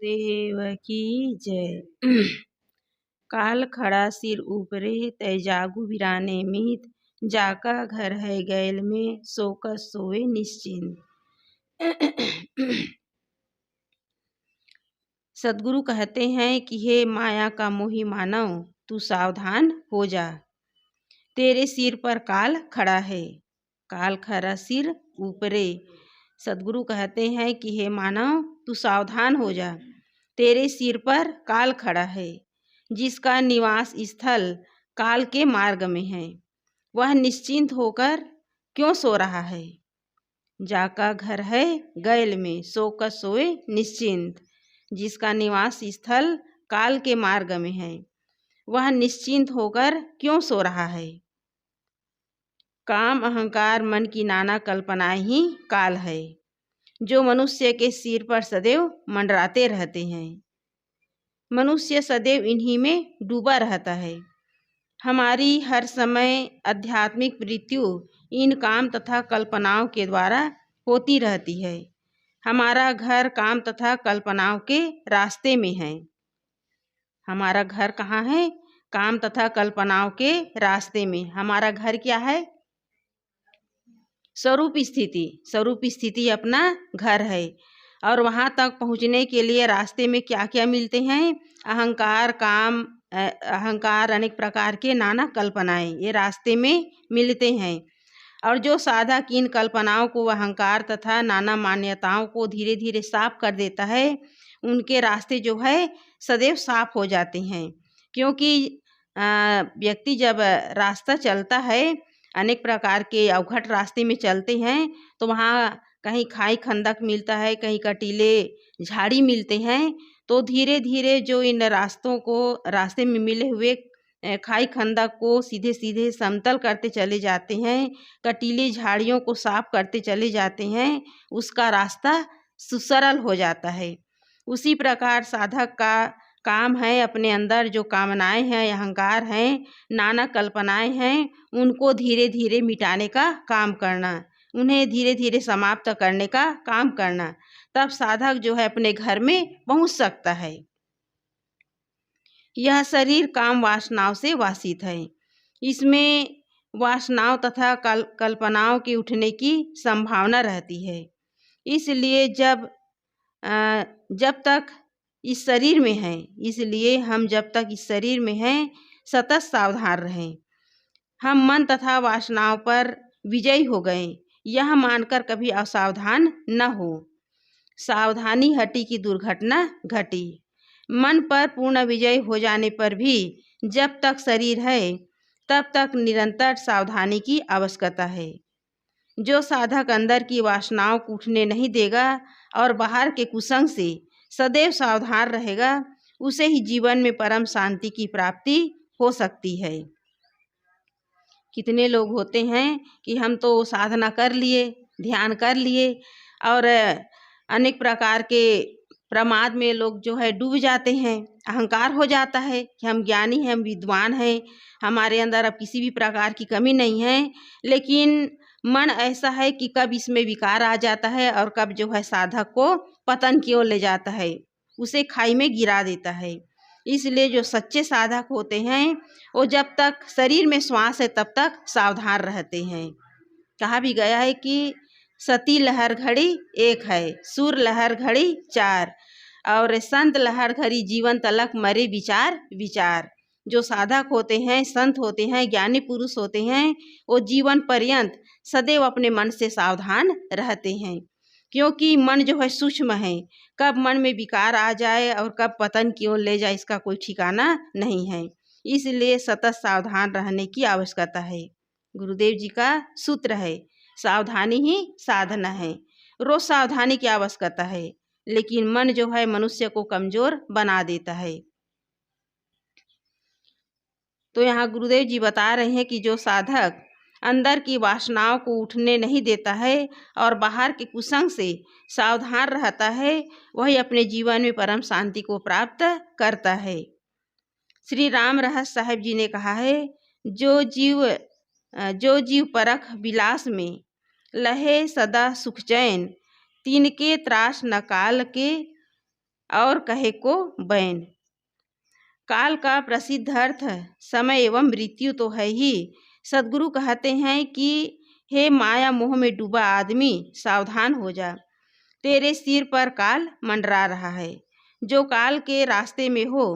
गुरुदेव की जय। काल खड़ा सिर ऊपरे तय जागू बिराने मीत, जाका घर है गैल में सोकस सोए निश्चिंत। सदगुरु कहते हैं कि हे माया का मोही मानव, तू सावधान हो जा, तेरे सिर पर काल खड़ा है। काल खड़ा सिर ऊपरे। सदगुरु कहते हैं कि हे मानव, तू सावधान हो जा, तेरे सिर पर काल खड़ा है। जिसका निवास स्थल काल के मार्ग में है, वह निश्चिंत होकर क्यों सो रहा है। जाका घर है गैल में सोकर सोए निश्चिंत। जिसका निवास स्थल काल के मार्ग में है, वह निश्चिंत होकर क्यों सो रहा है। काम अहंकार मन की नाना कल्पनाएं ही काल है, जो मनुष्य के सिर पर सदैव मंडराते रहते हैं। मनुष्य सदैव इन्हीं में डूबा रहता है। हमारी हर समय आध्यात्मिक मृत्यु इन काम तथा कल्पनाओं के द्वारा होती रहती है। हमारा घर काम तथा कल्पनाओं के रास्ते में है। हमारा घर कहाँ है? काम तथा कल्पनाओं के रास्ते में। हमारा घर क्या है? स्वरूप स्थिति। स्वरूप स्थिति अपना घर है। और वहाँ तक पहुँचने के लिए रास्ते में क्या क्या मिलते हैं? अहंकार, काम, अहंकार, अनेक प्रकार के नाना कल्पनाएं, ये रास्ते में मिलते हैं। और जो साधक इन कल्पनाओं को, अहंकार तथा नाना मान्यताओं को धीरे धीरे साफ कर देता है, उनके रास्ते जो है सदैव साफ हो जाते हैं। क्योंकि व्यक्ति जब रास्ता चलता है, अनेक प्रकार के अवघट रास्ते में चलते हैं, तो वहाँ कहीं खाई खंदक मिलता है, कहीं कटीले झाड़ी मिलते हैं। तो धीरे धीरे जो इन रास्ते में मिले हुए खाई खंदक को सीधे सीधे समतल करते चले जाते हैं, कटीली झाड़ियों को साफ करते चले जाते हैं, उसका रास्ता सुसरल हो जाता है। उसी प्रकार साधक का काम है, अपने अंदर जो कामनाएं हैं, अहंकार हैं, नाना कल्पनाएं हैं, उनको धीरे धीरे मिटाने का काम करना, उन्हें धीरे धीरे समाप्त करने का काम करना। तब साधक जो है अपने घर में पहुंच सकता है। यह शरीर काम वासनाओं से वासित है। इसमें वासनाओं तथा कल्पनाओं के उठने की संभावना रहती है। इसलिए जब तक इस शरीर में हैं, इसलिए हम जब तक इस शरीर में हैं सतत सावधान रहें। हम मन तथा वासनाओं पर विजयी हो गए, यह मानकर कभी असावधान न हो। सावधानी हटी की दुर्घटना घटी। मन पर पूर्ण विजय हो जाने पर भी जब तक शरीर है तब तक निरंतर सावधानी की आवश्यकता है। जो साधक अंदर की वासनाओं को उठने नहीं देगा और बाहर के कुसंग से सदैव सावधान रहेगा, उसे ही जीवन में परम शांति की प्राप्ति हो सकती है। कितने लोग होते हैं कि हम तो साधना कर लिए, ध्यान कर लिए, और अनेक प्रकार के प्रमाद में लोग जो है डूब जाते हैं। अहंकार हो जाता है कि हम ज्ञानी हैं, हम विद्वान हैं, हमारे अंदर अब किसी भी प्रकार की कमी नहीं है। लेकिन मन ऐसा है कि कब इसमें विकार आ जाता है और कब जो है साधक को पतन की ओर ले जाता है, उसे खाई में गिरा देता है। इसलिए जो सच्चे साधक होते हैं, वो जब तक शरीर में श्वास है तब तक सावधान रहते हैं। कहा भी गया है कि सती लहर घड़ी एक है, सुर लहर घड़ी चार, और संत लहर घड़ी जीवन तलक मरे विचार विचार। जो साधक होते हैं, संत होते हैं, ज्ञानी पुरुष होते हैं, वो जीवन पर्यंत सदैव अपने मन से सावधान रहते हैं। क्योंकि मन जो है सूक्ष्म है, कब मन में विकार आ जाए और कब पतन की ओर ले जाए, इसका कोई ठिकाना नहीं है। इसलिए सतत सावधान रहने की आवश्यकता है। गुरुदेव जी का सूत्र है, सावधानी ही साधना है। रोज सावधानी की आवश्यकता है, लेकिन मन जो है मनुष्य को कमजोर बना देता है। तो यहाँ गुरुदेव जी बता रहे हैं कि जो साधक अंदर की वासनाओं को उठने नहीं देता है और बाहर के कुसंग से सावधान रहता है, वही अपने जीवन में परम शांति को प्राप्त करता है। श्री राम रहस्य साहिब जी ने कहा है, जो जीव परख विलास में लहे सदा सुख चैन, तिनके त्रास न काल के और कहे को बैन। काल का प्रसिद्ध अर्थ समय एवं मृत्यु तो है ही। सदगुरु कहते हैं कि हे माया मोह में डूबा आदमी, सावधान हो जा, तेरे सिर पर काल मंडरा रहा है। जो काल के रास्ते में हो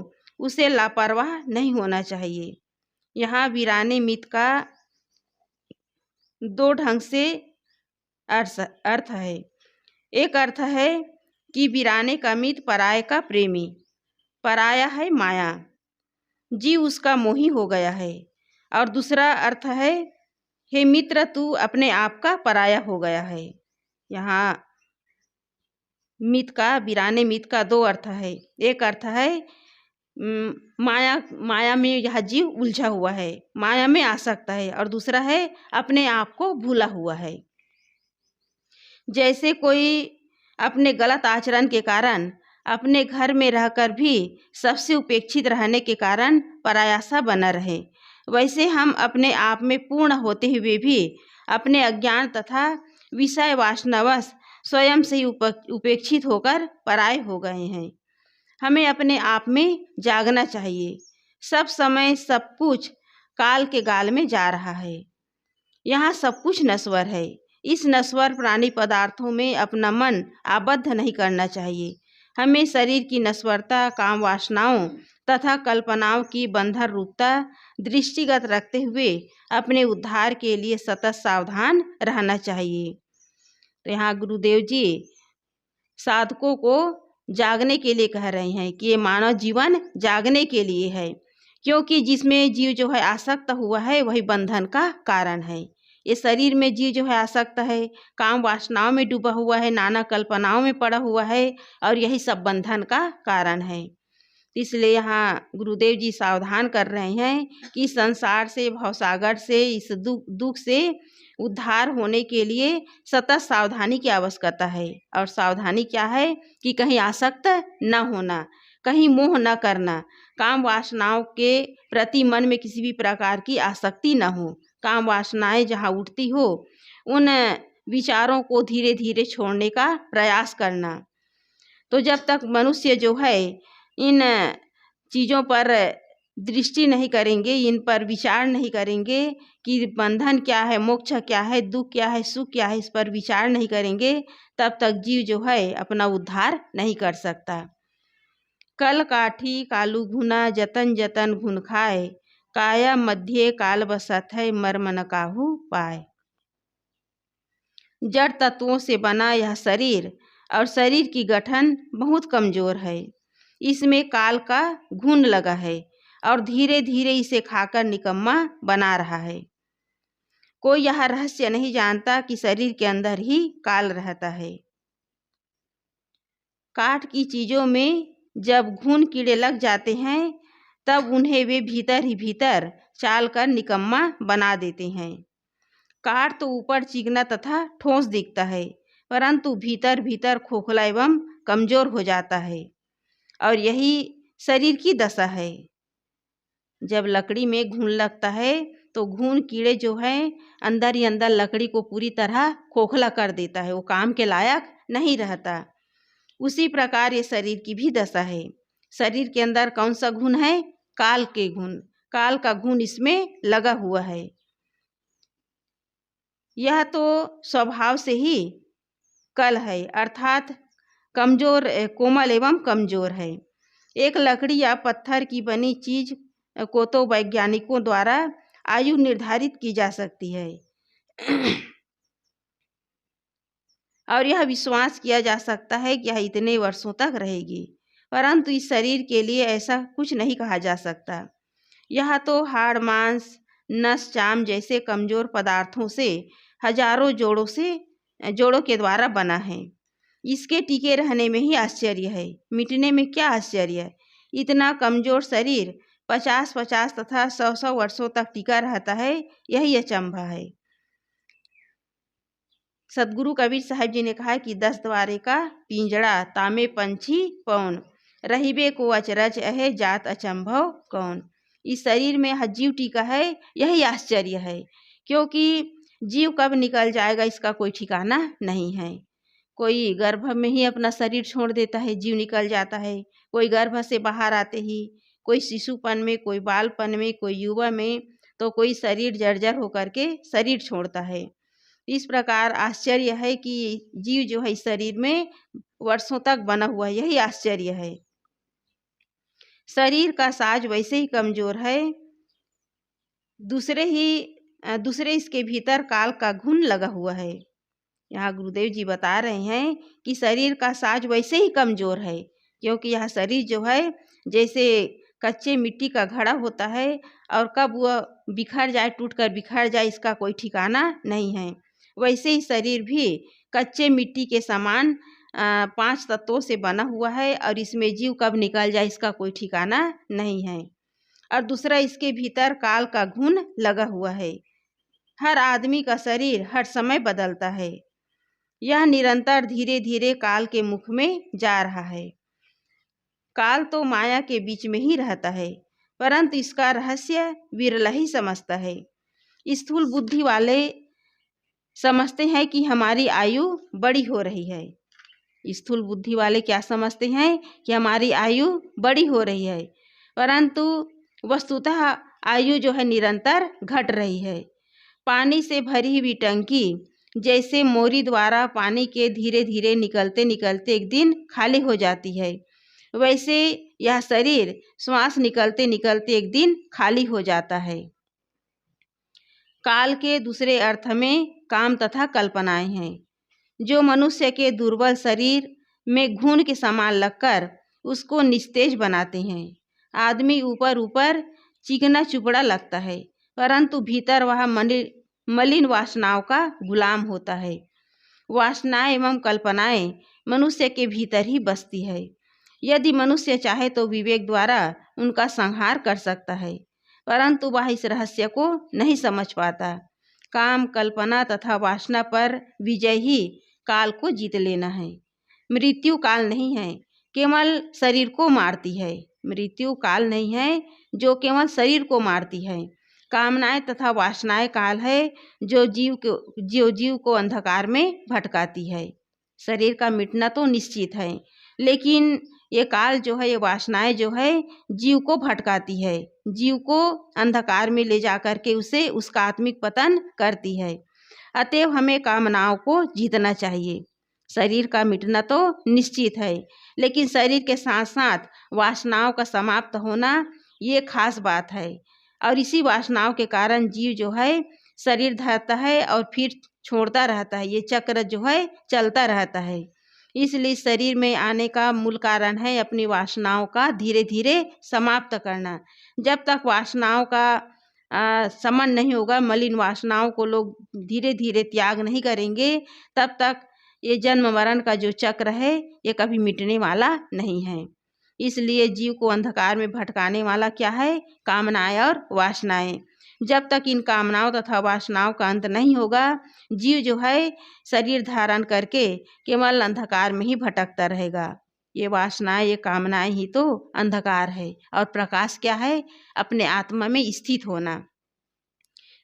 उसे लापरवाह नहीं होना चाहिए। यहाँ वीराने मित का दो ढंग से अर्थ है। एक अर्थ है कि वीराने का मित पराये का प्रेमी, पराया है माया, जीव उसका मोही हो गया है। और दूसरा अर्थ है, हे मित्र तू अपने आप का पराया हो गया है। यहाँ मित का, वीराने मित का दो अर्थ है। एक अर्थ है माया में यह जीव उलझा हुआ है, माया में आसक्त है, और दूसरा है अपने आप को भूला हुआ है। जैसे कोई अपने गलत आचरण के कारण अपने घर में रहकर भी सबसे उपेक्षित रहने के कारण पराया सा बना रहे, वैसे हम अपने आप में पूर्ण होते हुए भी अपने अज्ञान तथा विषय वासनावश स्वयं से ही उपेक्षित होकर पराये हो गए हैं। हमें अपने आप में जागना चाहिए। सब समय सब कुछ काल के गाल में जा रहा है। यहाँ सब कुछ नश्वर है। इस नश्वर प्राणी पदार्थों में अपना मन आबद्ध नहीं करना चाहिए। हमें शरीर की नश्वरता, काम वासनाओं तथा कल्पनाओं की बंधन रूपता दृष्टिगत रखते हुए अपने उद्धार के लिए सतत सावधान रहना चाहिए। तो यहाँ गुरुदेव जी साधकों को जागने के लिए कह रहे हैं कि ये मानव जीवन जागने के लिए है, क्योंकि जिसमें जीव जो है आसक्त हुआ है वही बंधन का कारण है। ये शरीर में जीव जो है आसक्त है, काम वासनाओं में डूबा हुआ है, नाना कल्पनाओं में पड़ा हुआ है, और यही सब बंधन का कारण है। इसलिए यहाँ गुरुदेव जी सावधान कर रहे हैं कि संसार से, भवसागर से, इस दुख से उद्धार होने के लिए सतत सावधानी की आवश्यकता है। और सावधानी क्या है कि कहीं आसक्त न होना, कहीं मोह न करना, काम वासनाओं के प्रति मन में किसी भी प्रकार की आसक्ति न हो। काम वासनाएं जहाँ उठती हो उन विचारों को धीरे धीरे छोड़ने का प्रयास करना। तो जब तक मनुष्य जो है इन चीज़ों पर दृष्टि नहीं करेंगे, इन पर विचार नहीं करेंगे कि बंधन क्या है, मोक्ष क्या है, दुख क्या है, सुख क्या है, इस पर विचार नहीं करेंगे, तब तक जीव जो है अपना उद्धार नहीं कर सकता। कल काठी कालू घुना, जतन जतन घुन खाए, काया मध्य काल बसत है, मर्म न काहू पाए। जड़ तत्वों से बना यह शरीर और शरीर की गठन बहुत कमजोर है। इसमें काल का घुन लगा है और धीरे धीरे इसे खाकर निकम्मा बना रहा है। कोई यह रहस्य नहीं जानता कि शरीर के अंदर ही काल रहता है। काठ की चीज़ों में जब घुन कीड़े लग जाते हैं तब उन्हें वे भीतर ही भीतर चाल कर निकम्मा बना देते हैं। काठ तो ऊपर चिकना तथा ठोस दिखता है, परंतु भीतर भीतर खोखला एवं कमजोर हो जाता है। और यही शरीर की दशा है। जब लकड़ी में घुन लगता है तो घुन कीड़े जो है अंदर ही अंदर लकड़ी को पूरी तरह खोखला कर देता है, वो काम के लायक नहीं रहता। उसी प्रकार ये शरीर की भी दशा है। शरीर के अंदर कौन सा घुन है? काल के घुन, काल का घुन इसमें लगा हुआ है। यह तो स्वभाव से ही कल है, अर्थात कमजोर, कोमल एवं कमजोर है। एक लकड़ी या पत्थर की बनी चीज को तो वैज्ञानिकों द्वारा आयु निर्धारित की जा सकती है और यह विश्वास किया जा सकता है कि यह इतने वर्षों तक रहेगी, परंतु इस शरीर के लिए ऐसा कुछ नहीं कहा जा सकता। यह तो हाड़, मांस, नस, चाम जैसे कमजोर पदार्थों से हजारों जोड़ों के द्वारा बना है। इसके टिके रहने में ही आश्चर्य है, मिटने में क्या आश्चर्य है। इतना कमजोर शरीर 50-50 तथा 100-100 वर्षों तक टिका रहता है, यही अचंभा है। सदगुरु कबीर साहब जी ने कहा कि 10 द्वारे का पिंजड़ा, तामे पंछी पौन, रहीबे को अचरज अहे, जात अचंभव कौन। इस शरीर में यह जीव टिका है, यही आश्चर्य है, क्योंकि जीव कब निकल जाएगा इसका कोई ठिकाना नहीं है। कोई गर्भ में ही अपना शरीर छोड़ देता है, जीव निकल जाता है। कोई गर्भ से बाहर आते ही, कोई शिशुपन में, कोई बालपन में, कोई युवा में, तो कोई शरीर जर्जर होकर के शरीर छोड़ता है। इस प्रकार आश्चर्य है कि जीव जो है इस शरीर में वर्षों तक बना हुआ है, यही आश्चर्य है। शरीर का साज वैसे ही कमजोर है, दूसरे इसके भीतर काल का घुन लगा हुआ है। यहाँ गुरुदेव जी बता रहे हैं कि शरीर का साज वैसे ही कमजोर है, क्योंकि यह शरीर जो है जैसे कच्चे मिट्टी का घड़ा होता है, और कब वह बिखर जाए, टूटकर बिखर जाए, इसका कोई ठिकाना नहीं है। वैसे ही शरीर भी कच्चे मिट्टी के समान 5 तत्वों से बना हुआ है, और इसमें जीव कब निकल जाए इसका कोई ठिकाना नहीं है। और दूसरा, इसके भीतर काल का घुन लगा हुआ है। हर आदमी का शरीर हर समय बदलता है। यह निरंतर धीरे धीरे काल के मुख में जा रहा है। काल तो माया के बीच में ही रहता है, परंतु इसका रहस्य विरल ही समझता है। स्थूल बुद्धि वाले समझते हैं कि हमारी आयु बड़ी हो रही है। स्थूल बुद्धि वाले क्या समझते हैं कि हमारी आयु बड़ी हो रही है, परंतु वस्तुतः आयु जो है निरंतर घट रही है। पानी से भरी हुई टंकी जैसे मोरी द्वारा पानी के धीरे धीरे निकलते निकलते एक दिन खाली हो जाती है, वैसे यह शरीर श्वास निकलते निकलते एक दिन खाली हो जाता है। काल के दूसरे अर्थ में काम तथा कल्पनाएं हैं, जो मनुष्य के दुर्बल शरीर में घून के समान लगकर उसको निस्तेज बनाते हैं। आदमी ऊपर ऊपर चिकना चुपड़ा लगता है, परंतु भीतर वह मलिन वासनाओं का गुलाम होता है। वासनाएं एवं कल्पनाएं मनुष्य के भीतर ही बसती है। यदि मनुष्य चाहे तो विवेक द्वारा उनका संहार कर सकता है, परंतु वह इस रहस्य को नहीं समझ पाता। काम, कल्पना तथा वासना पर विजय ही काल को जीत लेना है। मृत्यु काल नहीं है, केवल शरीर को मारती है। मृत्यु काल नहीं है जो केवल शरीर को मारती है। कामनाएं तथा वासनाएं काल है जो जीव को अंधकार में भटकाती है। शरीर का मिटना तो निश्चित है, लेकिन ये काल जो है, ये वासनाएं जो है जीव को भटकाती है, जीव को अंधकार में ले जाकर के उसे उसका आत्मिक पतन करती है। अतएव हमें कामनाओं को जीतना चाहिए। शरीर का मिटना तो निश्चित है, लेकिन शरीर के साथ साथ वासनाओं का समाप्त होना ये खास बात है। और इसी वासनाओं के कारण जीव जो है शरीर धरता है और फिर छोड़ता रहता है। ये चक्र जो है चलता रहता है। इसलिए शरीर में आने का मूल कारण है अपनी वासनाओं का धीरे धीरे समाप्त करना। जब तक वासनाओं का समन नहीं होगा, मलिन वासनाओं को लोग धीरे धीरे त्याग नहीं करेंगे, तब तक ये जन्म मरण का जो चक्र है ये कभी मिटने वाला नहीं है। इसलिए जीव को अंधकार में भटकाने वाला क्या है? कामनाएं और वासनाएं। जब तक इन कामनाओं तथा वासनाओं का अंत नहीं होगा, जीव जो है शरीर धारण करके केवल अंधकार में ही भटकता रहेगा। ये वासनाएं, ये कामनाएं ही तो अंधकार है, और प्रकाश क्या है? अपने आत्मा में स्थित होना।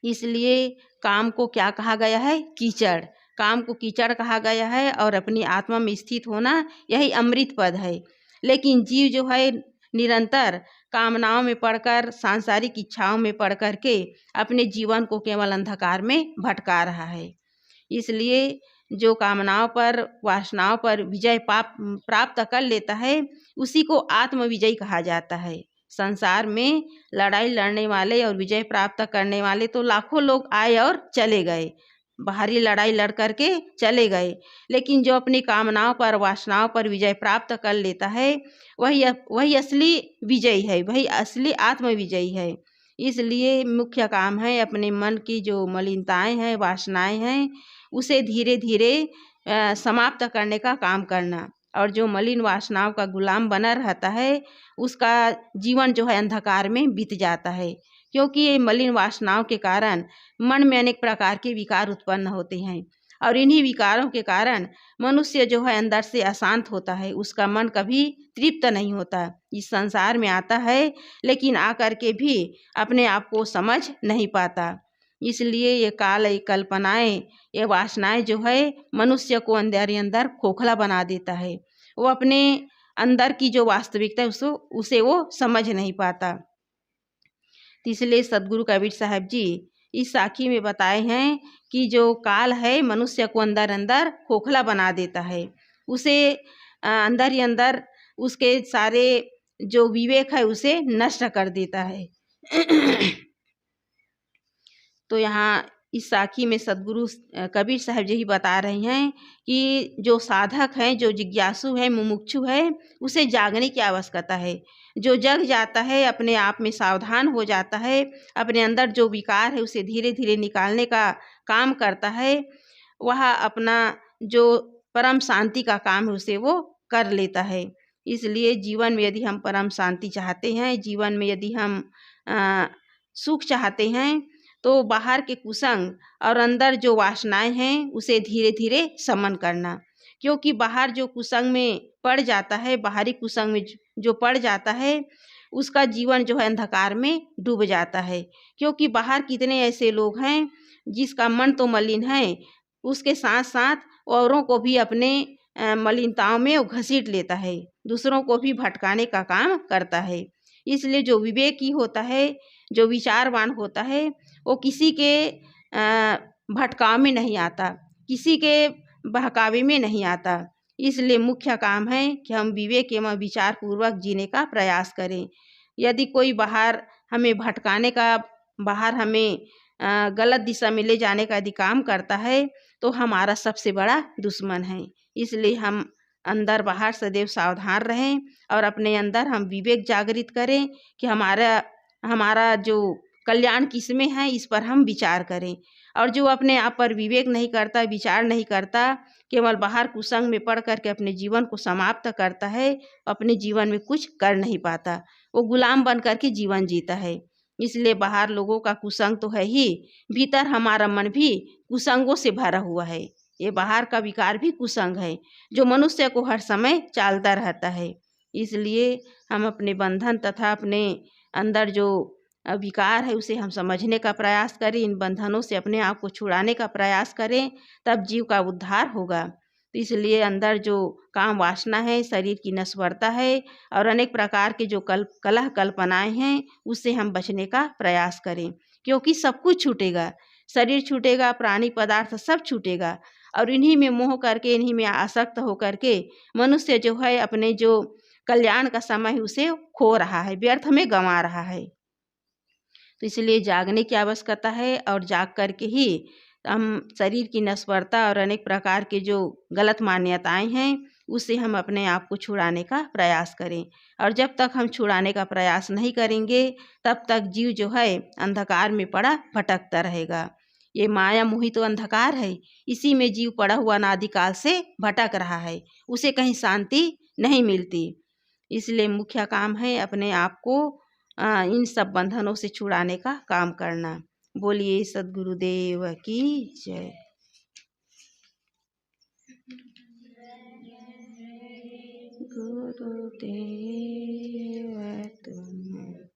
इसलिए काम को क्या कहा गया है? कीचड़। काम को कीचड़ कहा गया है, और अपनी आत्मा में स्थित होना यही अमृत पद है। लेकिन जीव जो है निरंतर कामनाओं में पड़कर, सांसारिक इच्छाओं में पड़ कर के अपने जीवन को केवल अंधकार में भटका रहा है। इसलिए जो कामनाओं पर, वासनाओं पर विजय प्राप्त कर लेता है, उसी को आत्मविजयी कहा जाता है। संसार में लड़ाई लड़ने वाले और विजय प्राप्त करने वाले तो लाखों लोग आए और चले गए, बाहरी लड़ाई लड़ करके चले गए, लेकिन जो अपनी कामनाओं पर, वासनाओं पर विजय प्राप्त कर लेता है, वही असली विजयी है, वही असली आत्मविजयी है। इसलिए मुख्य काम है अपने मन की जो मलिनताएं हैं, वासनाएं हैं, उसे धीरे धीरे समाप्त करने का काम करना। और जो मलिन वासनाओं का गुलाम बना रहता है, उसका जीवन जो है अंधकार में बीत जाता है, क्योंकि ये मलिन वासनाओं के कारण मन में अनेक प्रकार के विकार उत्पन्न होते हैं, और इन्हीं विकारों के कारण मनुष्य जो है अंदर से अशांत होता है, उसका मन कभी तृप्त नहीं होता। इस संसार में आता है, लेकिन आकर के भी अपने आप को समझ नहीं पाता। इसलिए ये काल, ये कल्पनाएं, ये वासनाएं जो है मनुष्य को अंदर ही अंदर खोखला बना देता है। वो अपने अंदर की जो वास्तविकता है उसे वो समझ नहीं पाता। तो इसलिए सदगुरु कबीर साहब जी इस साखी में बताए हैं कि जो काल है मनुष्य को अंदर अंदर खोखला बना देता है, उसे अंदर ही अंदर उसके सारे जो विवेक है उसे नष्ट कर देता है। तो यहाँ इस साखी में सदगुरु कबीर साहब यही बता रहे हैं कि जो साधक है, जो जिज्ञासु है, मुमुक्षु है, उसे जागने की आवश्यकता है। जो जग जाता है, अपने आप में सावधान हो जाता है, अपने अंदर जो विकार है उसे धीरे धीरे निकालने का काम करता है, वह अपना जो परम शांति का काम है उसे वो कर लेता है। इसलिए जीवन में यदि हम परम शांति चाहते हैं, जीवन में यदि हम सुख चाहते हैं, तो बाहर के कुसंग और अंदर जो वासनाएं हैं उसे धीरे धीरे समन करना। क्योंकि बाहर जो कुसंग में पड़ जाता है, बाहरी कुसंग में जो पड़ जाता है, उसका जीवन जो है अंधकार में डूब जाता है। क्योंकि बाहर कितने ऐसे लोग हैं जिसका मन तो मलिन है, उसके साथ साथ औरों को भी अपने मलिनताओं में वो घसीट लेता है, दूसरों को भी भटकाने का काम करता है। इसलिए जो विवेकी होता है, जो विचारवान होता है, वो किसी के भटकाव में नहीं आता, किसी के बहकावे में नहीं आता। इसलिए मुख्य काम है कि हम विवेक एवं विचार पूर्वक जीने का प्रयास करें। यदि कोई बाहर हमें भटकाने का, बाहर हमें गलत दिशा में ले जाने का यदि काम करता है, तो हमारा सबसे बड़ा दुश्मन है। इसलिए हम अंदर बाहर सदैव सावधान रहें और अपने अंदर हम विवेक जागृत करें कि हमारा जो कल्याण किसमें है, इस पर हम विचार करें। और जो अपने आप पर विवेक नहीं करता, विचार नहीं करता, केवल बाहर कुसंग में पड़ करके अपने जीवन को समाप्त करता है, अपने जीवन में कुछ कर नहीं पाता, वो गुलाम बन करके जीवन जीता है। इसलिए बाहर लोगों का कुसंग तो है ही, भीतर हमारा मन भी कुसंगों से भरा हुआ है। ये बाहर का विकार भी कुसंग है जो मनुष्य को हर समय चालता रहता है। इसलिए हम अपने बंधन तथा अपने अंदर जो विकार है उसे हम समझने का प्रयास करें, इन बंधनों से अपने आप को छुड़ाने का प्रयास करें, तब जीव का उद्धार होगा। तो इसलिए अंदर जो काम वासना है, शरीर की नश्वरता है और अनेक प्रकार के जो कलह कल्पनाएं हैं, उससे हम बचने का प्रयास करें। क्योंकि सब कुछ छूटेगा, शरीर छूटेगा, प्राणी पदार्थ सब छूटेगा, और इन्हीं में मोह करके, इन्हीं में आसक्त होकर के मनुष्य जो है अपने जो कल्याण का समय उसे खो रहा है, व्यर्थ में गंवा रहा है। तो इसलिए जागने की आवश्यकता है और जाग करके ही हम शरीर की नश्वरता और अनेक प्रकार के जो गलत मान्यताएं हैं उससे हम अपने आप को छुड़ाने का प्रयास करें। और जब तक हम छुड़ाने का प्रयास नहीं करेंगे, तब तक जीव जो है अंधकार में पड़ा भटकता रहेगा। ये माया मोही तो अंधकार है, इसी में जीव पड़ा हुआ अनादिकाल से भटक रहा है, उसे कहीं शांति नहीं मिलती। इसलिए मुख्य काम है अपने आप को इन सब बंधनों से छुड़ाने का काम करना। बोलिए सद्गुरुदेव की जय। गुरुदेव तुम